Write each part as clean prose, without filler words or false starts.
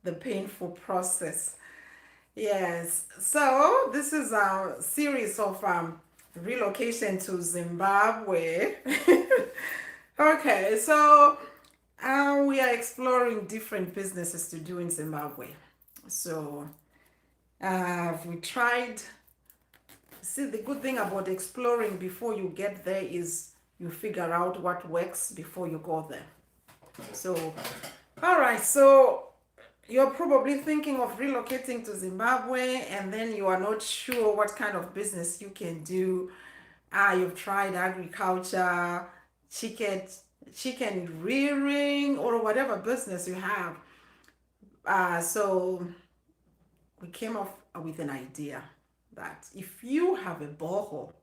the painful process. Yes. So this is a series of relocation to Zimbabwe. Okay, so we are exploring different businesses to do in Zimbabwe. So we tried. See, the good thing about exploring before you get there is you figure out what works before you go there. So, all right. So you're probably thinking of relocating to Zimbabwe and then you are not sure what kind of business you can do. You've tried agriculture, chicken, chicken rearing, or whatever business you have. So we came up with an idea that if you have a borehole,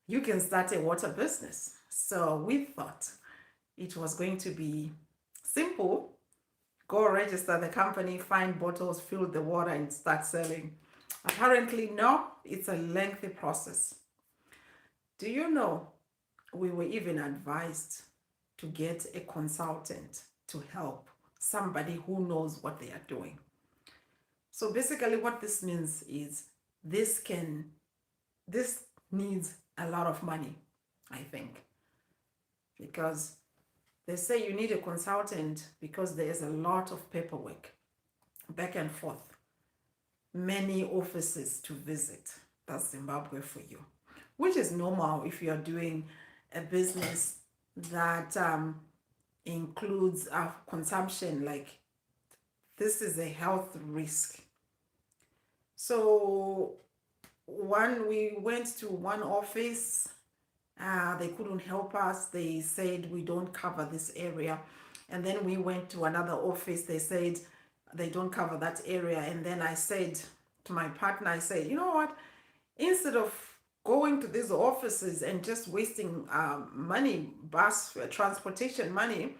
you can start a water business. So we thought it was going to be simple. Go register the company, find bottles, fill the water, and start selling. Apparently, no, it's a lengthy process. Do you know we were even advised to get a consultant to help somebody who knows what they are doing? So basically, what this means is this can this needs a lot of money, I think, because they say you need a consultant because there is a lot of paperwork back and forth, many offices to visit. That's Zimbabwe for you, which is normal if you are doing a business that includes consumption. Like this is a health risk. So we went to one office. They couldn't help us. They said we don't cover this area. And then we went to another office. They said they don't cover that area. And then I said to my partner, I said, you know what? Instead of going to these offices and just wasting money, bus transportation money,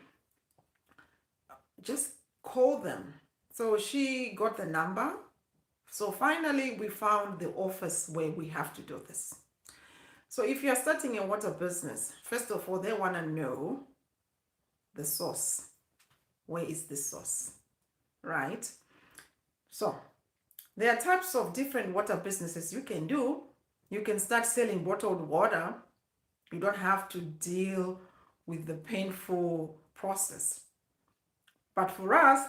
just call them. So she got the number. So finally, we found the office where we have to do this. So if you're starting a water business, first of all, they want to know the source. Where is the source? Right? So there are types of different water businesses you can do. You can start selling bottled water. You don't have to deal with the painful process. But for us,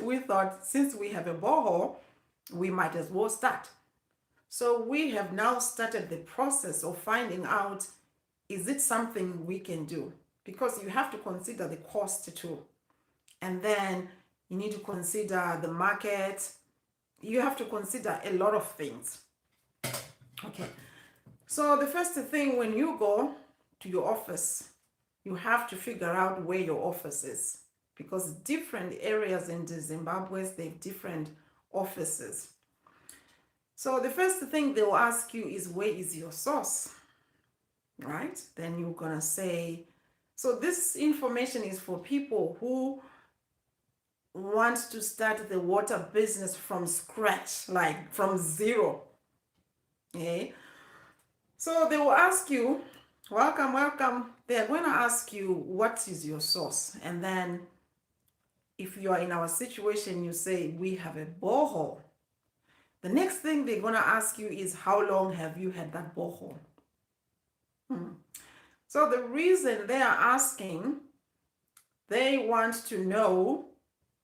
we thought since we have a borehole, we might as well start. So we have now started the process of finding out, is it something we can do? Because you have to consider the cost too. And then you need to consider the market. You have to consider a lot of things. Okay. So the first thing when you go to your office, you have to figure out where your office is. Because different areas in the Zimbabwe, they have different offices. So the first thing they'll ask you is, where is your source? Right? Then you're gonna say, so this information is for people who want to start the water business from scratch, like from zero. Okay? So they will ask you, welcome, welcome. They're going to ask you, what is your source? And then if you are in our situation, you say, we have a borehole. The next thing they're going to ask you is, how long have you had that borehole? So the reason they are asking, they want to know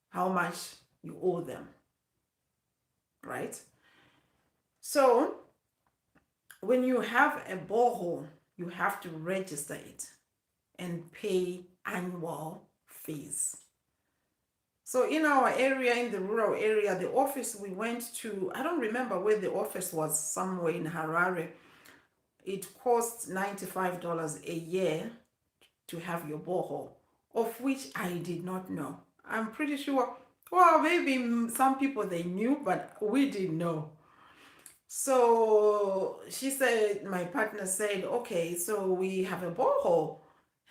how much you owe them, right? So when you have a borehole, you have to register it and pay annual fees. So in our area, in the rural area, the office we went to, I don't remember where the office was, somewhere in Harare. It costs $95 a year to have your borehole, of which I did not know. I'm pretty sure, well, maybe some people they knew, but we didn't know. So she said, my partner said, okay, so we have a borehole.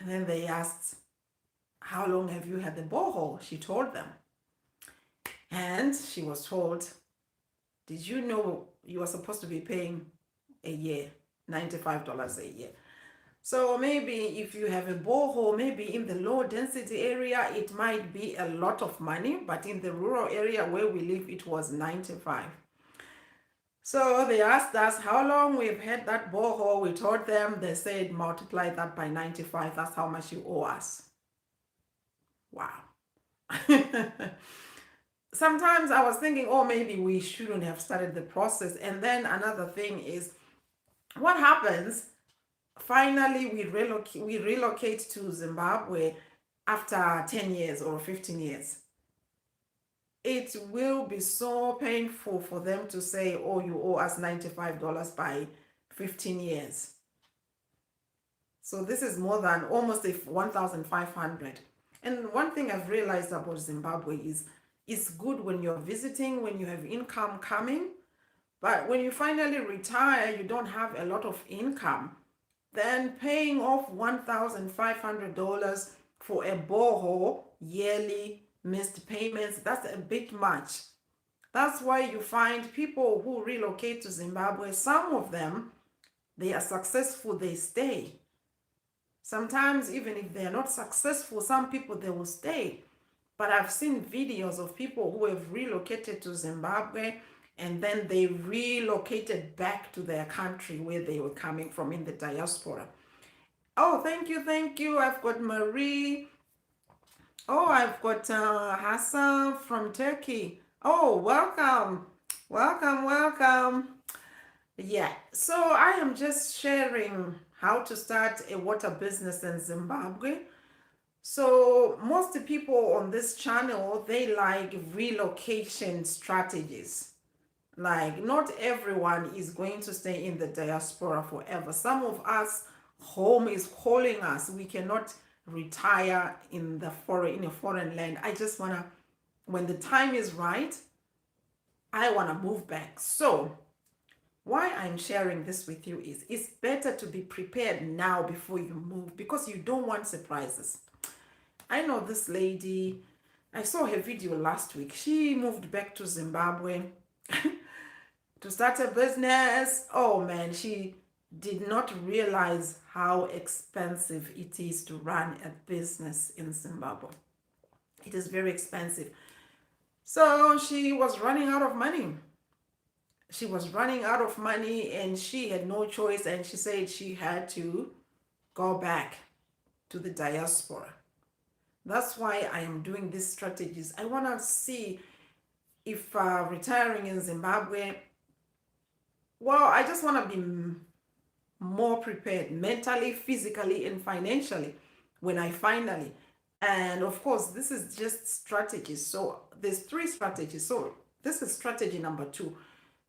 And then they asked, how long have you had the borehole? She told them. And she was told, did you know you are supposed to be paying a year, $95 a year? So maybe if you have a borehole, maybe in the low density area, it might be a lot of money, but in the rural area where we live, it was 95. So they asked us how long we've had that borehole. We told them, they said, multiply that by 95. That's how much you owe us. Wow. Sometimes I was thinking, oh, maybe we shouldn't have started the process. And then another thing is, what happens? Finally, we relocate to Zimbabwe after 10 years or 15 years. It will be so painful for them to say, oh, you owe us $95 by 15 years. So this is more than almost 1,500. And one thing I've realized about Zimbabwe is it's good when you're visiting, when you have income coming, but when you finally retire, you don't have a lot of income. Then paying off $1,500 for a borehole yearly missed payments, that's a bit much. That's why you find people who relocate to Zimbabwe, some of them, they are successful, they stay. Sometimes, even if they are not successful, some people they will stay. But I've seen videos of people who have relocated to Zimbabwe and then they relocated back to their country where they were coming from in the diaspora. Oh, thank you, thank you. I've got Marie. Oh, I've got Hassan from Turkey. Oh, welcome, welcome, welcome. Yeah, so I am just sharing how to start a water business in Zimbabwe. So most people on this channel, they like relocation strategies. Like not everyone is going to stay in the diaspora forever. Some of us, home is calling us. We cannot retire in a foreign land. I just wanna, when the time is right, I wanna move back. So why I'm sharing this with you is it's better to be prepared now before you move because you don't want surprises. I know this lady, I saw her video last week. She moved back to Zimbabwe to start a business. Oh man, she did not realize how expensive it is to run a business in Zimbabwe. It is very expensive. So she was running out of money. She was running out of money and she had no choice. And she said she had to go back to the diaspora. That's why I am doing these strategies. I want to see if retiring in Zimbabwe, well, I just want to be more prepared mentally, physically, and financially when I finally. And of course, this is just strategies. So there's 3 strategies. So this is strategy number 2,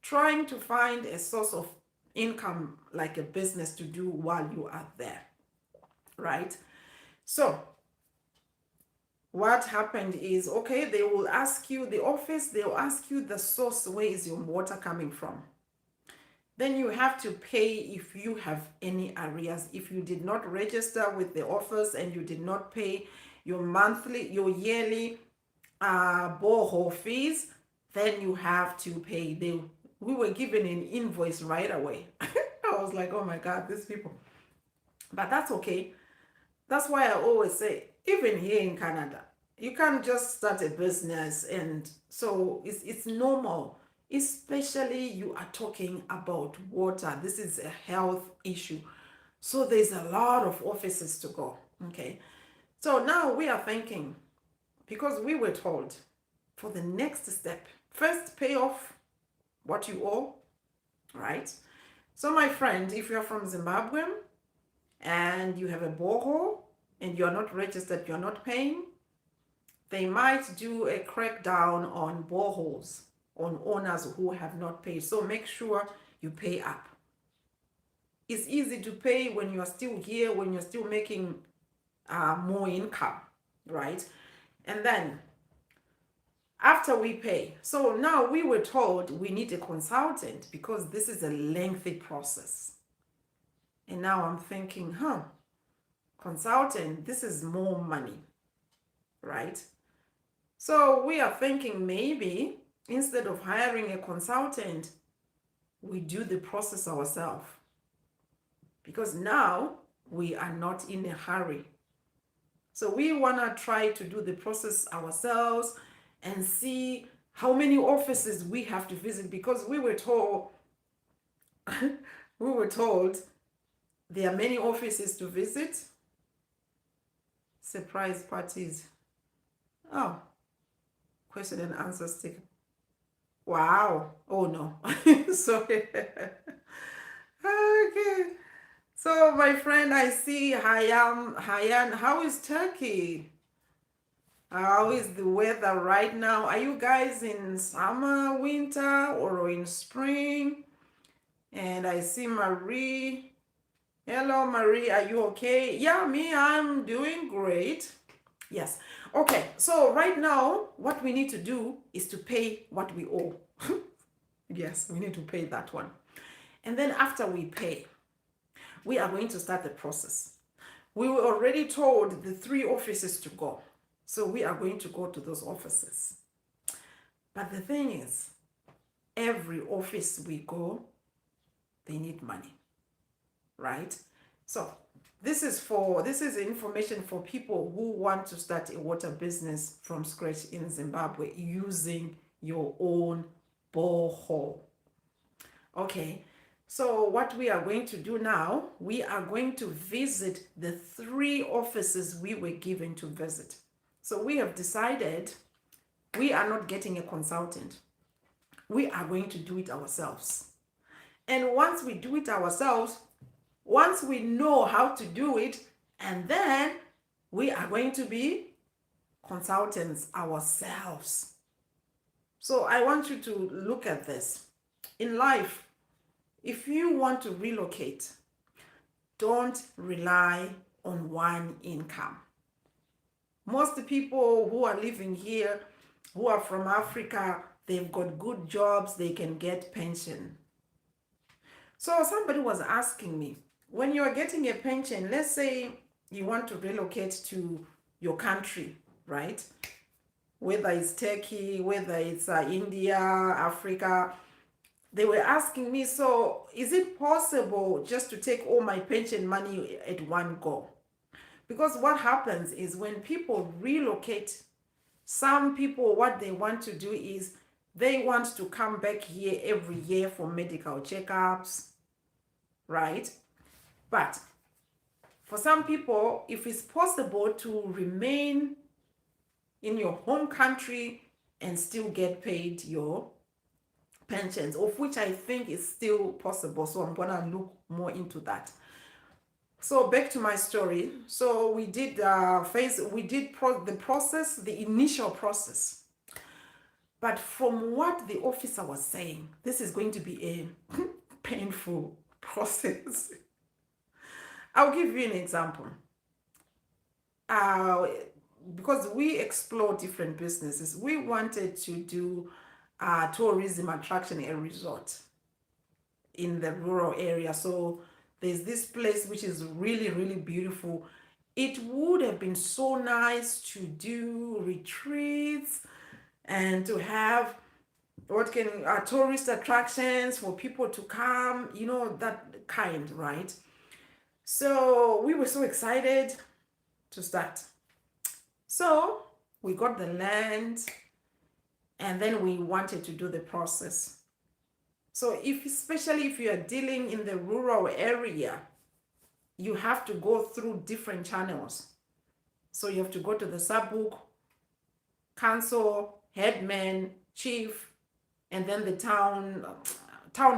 trying to find a source of income like a business to do while you are there, right? So what happened is, okay, they will ask you, the office, they'll ask you the source, where is your water coming from? Then you have to pay if you have any arrears. If you did not register with the office and you did not pay your yearly borehole fees, then you have to pay. We were given an invoice right away. I was like, oh my God, these people. But that's okay. That's why I always say, even here in Canada, you can't just start a business. And so it's normal, especially you are talking about water. This is a health issue. So there's a lot of offices to go. Okay. So now we are thinking, because we were told for the next step, first pay off what you owe, right? So my friend, if you're from Zimbabwe and you have a borehole and you're not registered, you're not paying, they might do a crackdown on boreholes, on owners who have not paid. So make sure you pay up. It's easy to pay when you're still here, when you're still making more income, right? And then after we pay, so now we were told we need a consultant because this is a lengthy process. And now I'm thinking, consultant, this is more money, right? So we are thinking maybe instead of hiring a consultant, we do the process ourselves. Because now we are not in a hurry. So we want to try to do the process ourselves and see how many offices we have to visit, because we were told we were told there are many offices to visit. Surprise parties. Oh, question and answer sticker. Wow. Oh no. Sorry. Okay. So my friend, I see Hayan. How is Turkey? How is the weather right now? Are you guys in summer, winter, or in spring? And I see Marie. Hello, Marie. Are you okay? Yeah, me, I'm doing great. Yes. Okay. So right now, what we need to do is to pay what we owe. Yes, we need to pay that one. And then after we pay, we are going to start the process. We were already told the 3 offices to go. So we are going to go to those offices. But the thing is, every office we go, they need money, right? So this is information for people who want to start a water business from scratch in Zimbabwe using your own borehole. Okay, so what we are going to do now, we are going to visit the 3 offices we were given to visit. So we have decided we are not getting a consultant. We are going to do it ourselves. And once we do it ourselves, once we know how to do it, and then we are going to be consultants ourselves. So I want you to look at this. In life, if you want to relocate, don't rely on one income. Most people who are living here, who are from Africa, they've got good jobs, they can get pension. So somebody was asking me, when you are getting a pension, let's say you want to relocate to your country, right? Whether it's Turkey, whether it's India, Africa, they were asking me, so is it possible just to take all my pension money at one go? Because what happens is when people relocate, some people, what they want to do is they want to come back here every year for medical checkups, right? But for some people, if it's possible to remain in your home country and still get paid your pensions, of which I think is still possible. So I'm gonna look more into that. So back to my story. So we did the process, the initial process. But from what the officer was saying, this is going to be a painful process. I'll give you an example. Because we explore different businesses, we wanted to do tourism attraction and resort in the rural area. So there's this place which is really, really beautiful. It would have been so nice to do retreats and to have tourist attractions for people to come, that kind, right? So we were so excited to start. So we got the land, and then we wanted to do the process. So especially if you are dealing in the rural area, you have to go through different channels. So you have to go to the sub-book, council, headman, chief, and then the town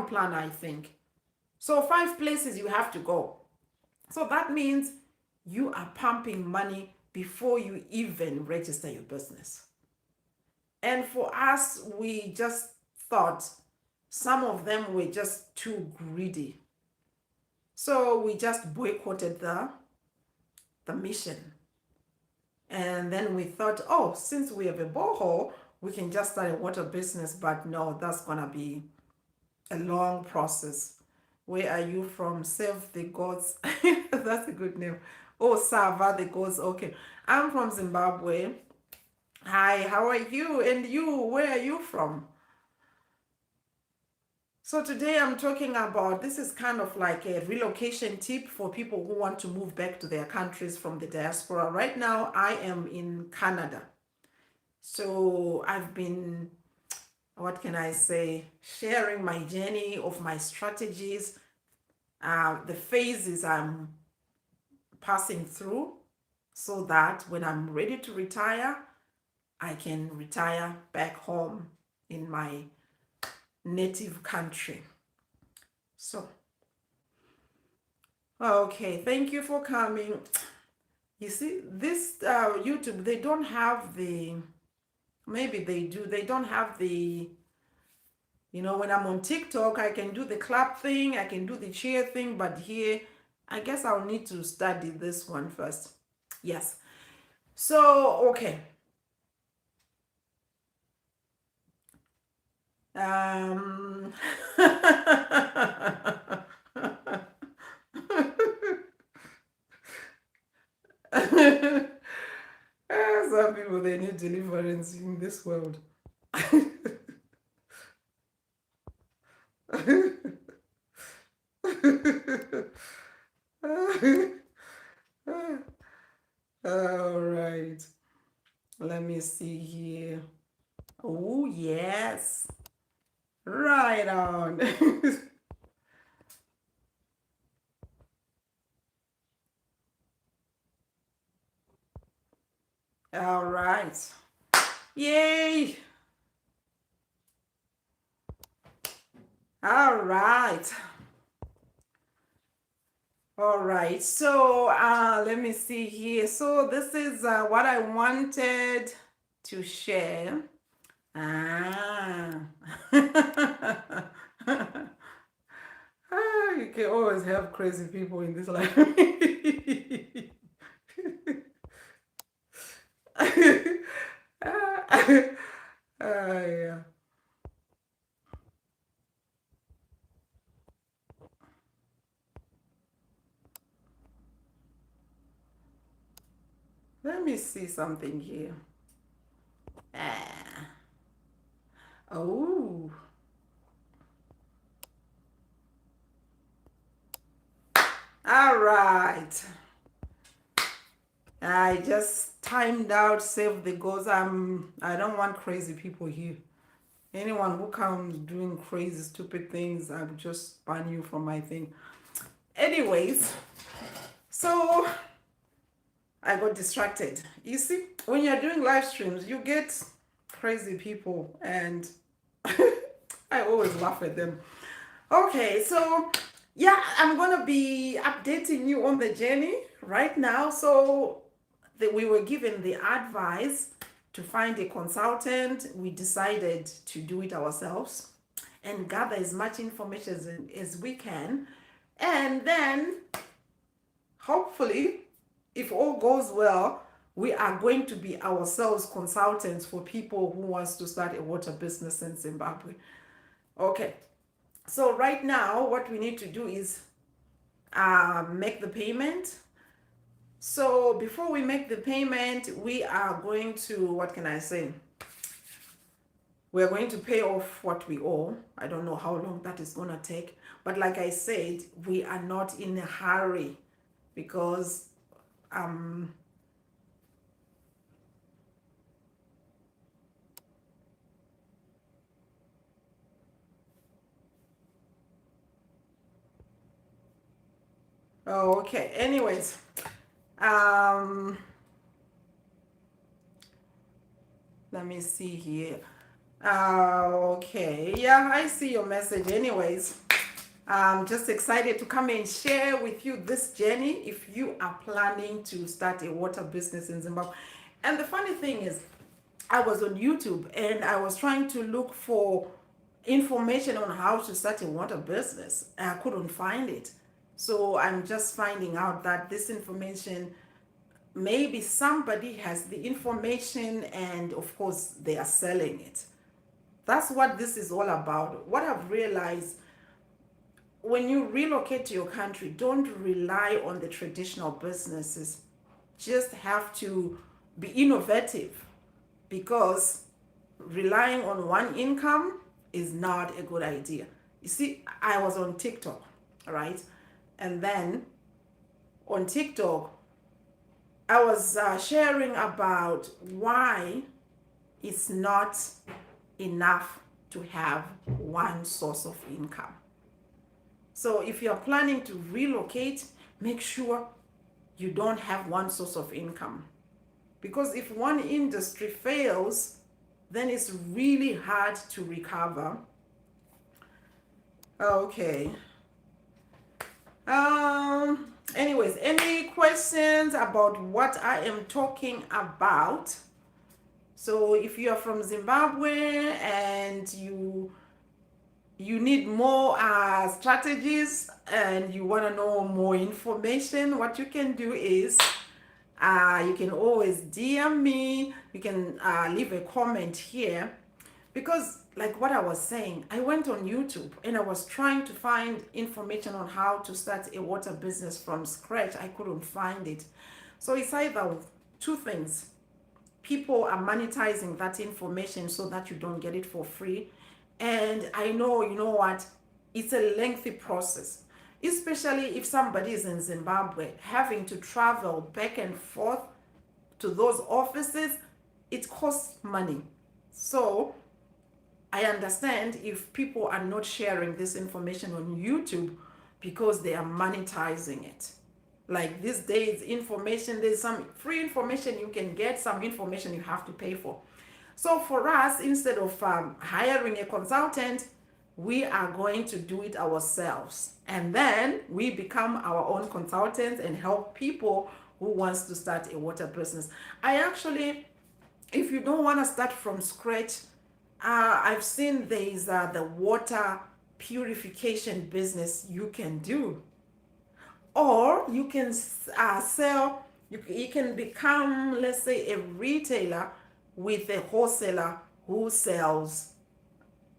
planner, I think. So 5 places you have to go. So that means you are pumping money before you even register your business. And for us, we just thought some of them were just too greedy. So we just boycotted the mission. And then we thought, oh, since we have a borehole, we can just start a water business. But no, that's gonna be a long process. Where are you from? Save the Gods. That's a good name. Oh, Sava the Gods. Okay. I'm from Zimbabwe. Hi, how are you? And you, where are you from? So today I'm talking about, this is kind of like a relocation tip for people who want to move back to their countries from the diaspora. Right now I am in Canada. So I've been, what can I say, sharing my journey of my strategies, the phases I'm passing through, so that when I'm ready to retire, I can retire back home in my native country. So, okay, thank you for coming. You see, this YouTube, they don't have the, maybe they do, they don't have the, when I'm on TikTok, I can do the clap thing, I can do the cheer thing, but here, I guess I'll need to study this one first. Yes. So, okay. Um, some people, they need deliverance in this world. All right. Let me see here. Oh, yes. Right on. All right. Yay. All right. All right. So let me see here. So this is what I wanted to share. Ah. You can always have crazy people in this life. Yeah. Let me see something here. Ah. Oh. All right. I just timed out, saved the goals. I don't want crazy people here. Anyone who comes doing crazy, stupid things, I'll just ban you from my thing. Anyways, so I got distracted. You see, when you're doing live streams, you get crazy people, and I always laugh at them. Okay, so yeah, I'm gonna be updating you on the journey right now. So we were given the advice to find a consultant. We decided to do it ourselves and gather as much information as we can. And then hopefully, if all goes well, we are going to be ourselves consultants for people who wants to start a water business in Zimbabwe. Okay, so right now what we need to do is make the payment. So before we make the payment, we are going to, what can I say? We're going to pay off what we owe. I don't know how long that is going to take. But like I said, we are not in a hurry because oh, okay. Anyways, let me see here. Okay, yeah, I see your message. Anyways, I'm just excited to come and share with you this journey if you are planning to start a water business in Zimbabwe. And the funny thing is, I was on YouTube and I was trying to look for information on how to start a water business. I couldn't find it. So I'm just finding out that this information, maybe somebody has the information and of course they are selling it. That's what this is all about. What I've realized, when you relocate to your country, don't rely on the traditional businesses. Just have to be innovative, because relying on one income is not a good idea. You see, I was on TikTok, right? And then on TikTok, I was sharing about why it's not enough to have one source of income. So if you're planning to relocate, make sure you don't have one source of income. Because if one industry fails, then it's really hard to recover. Okay. Anyways, any questions about what I am talking about? So if you are from Zimbabwe and you need more strategies and you want to know more information, what you can do is you can always DM me. You can leave a comment here. Because, like what I was saying, I went on YouTube and I was trying to find information on how to start a water business from scratch. I couldn't find it. So it's either two things. People are monetizing that information so that you don't get it for free. And I know, you know what, it's a lengthy process, especially if somebody is in Zimbabwe, having to travel back and forth to those offices, it costs money. So I understand if people are not sharing this information on YouTube because they are monetizing it. Like these days, information, there's some free information you can get, some information you have to pay for. So for us, instead of hiring a consultant, we are going to do it ourselves. And then we become our own consultants and help people who wants to start a water business. I actually, if you don't want to start from scratch, I've seen there is the water purification business you can do. Or you can sell, you can become, let's say, a retailer with a wholesaler who sells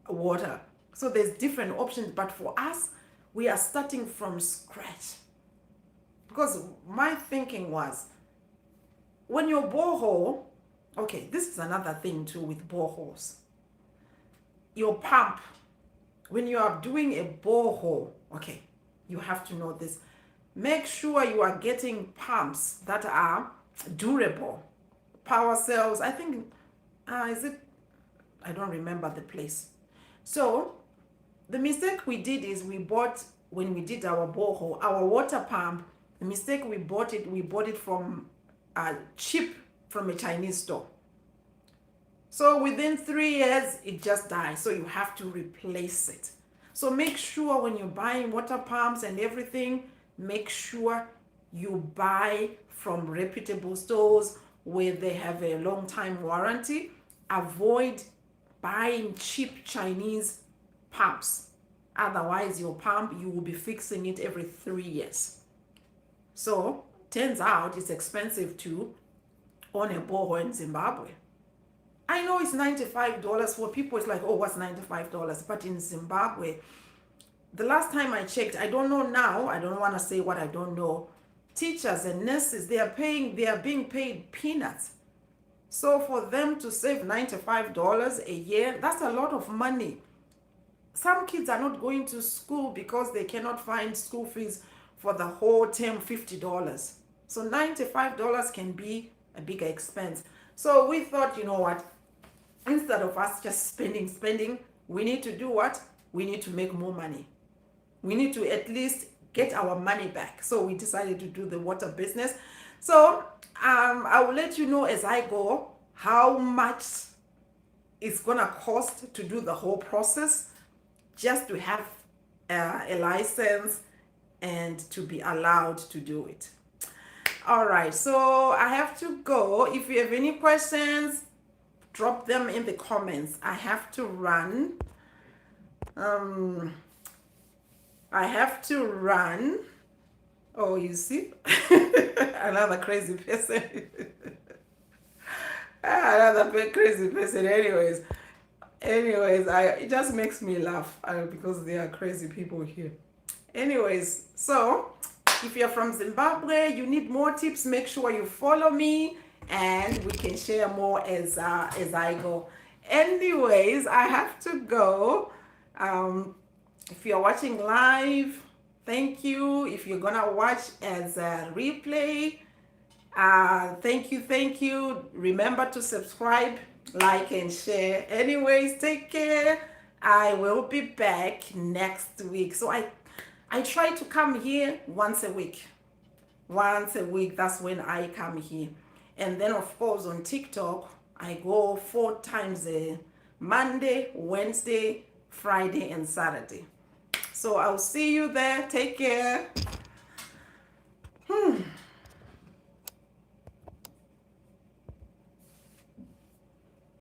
water. So there's different options, but for us, we are starting from scratch. Because my thinking was, when your borehole, okay, this is another thing too with boreholes. Your pump, when you are doing a borehole, okay, you have to know this. Make sure you are getting pumps that are durable. Power cells, I think, is it? I don't remember the place. So the mistake we did is we bought, when we did our borehole, our water pump, the mistake we bought it from cheap from a Chinese store. So within 3 years, it just dies. So you have to replace it. So make sure when you're buying water pumps and everything, make sure you buy from reputable stores where they have a long time warranty. Avoid buying cheap Chinese pumps. Otherwise, your pump, you will be fixing it every 3 years. So turns out it's expensive to own a borehole in Zimbabwe. I know it's $95 for people. It's like, oh, what's $95? But in Zimbabwe, the last time I checked, I don't know now, I don't want to say what I don't know. Teachers and nurses, they are being paid peanuts. So for them to save $95 a year, that's a lot of money. Some kids are not going to school because they cannot find school fees for the whole term, $50. So $95 can be a bigger expense. So we thought, you know what, instead of us just spending, we need to do what? We need to make more money. We need to at least get our money back. So we decided to do the water business. So I will let you know as I go how much it's gonna cost to do the whole process, just to have a license and to be allowed to do it. All right, so I have to go. If you have any questions, drop them in the comments. I have to run. Oh, you see? Another crazy person. Another crazy person. Anyways, it just makes me laugh because there are crazy people here. Anyways, so if you're from Zimbabwe, you need more tips, make sure you follow me and we can share more as I go. Anyways, I have to go. If you're watching live, thank you. If you're gonna watch as a replay, thank you, thank you. Remember to subscribe, like, and share. Anyways, take care. I will be back next week. So I try to come here once a week. Once a week, that's when I come here. And then of course on TikTok, I go 4 times a Monday, Wednesday, Friday, and Saturday. So I'll see you there. Take care.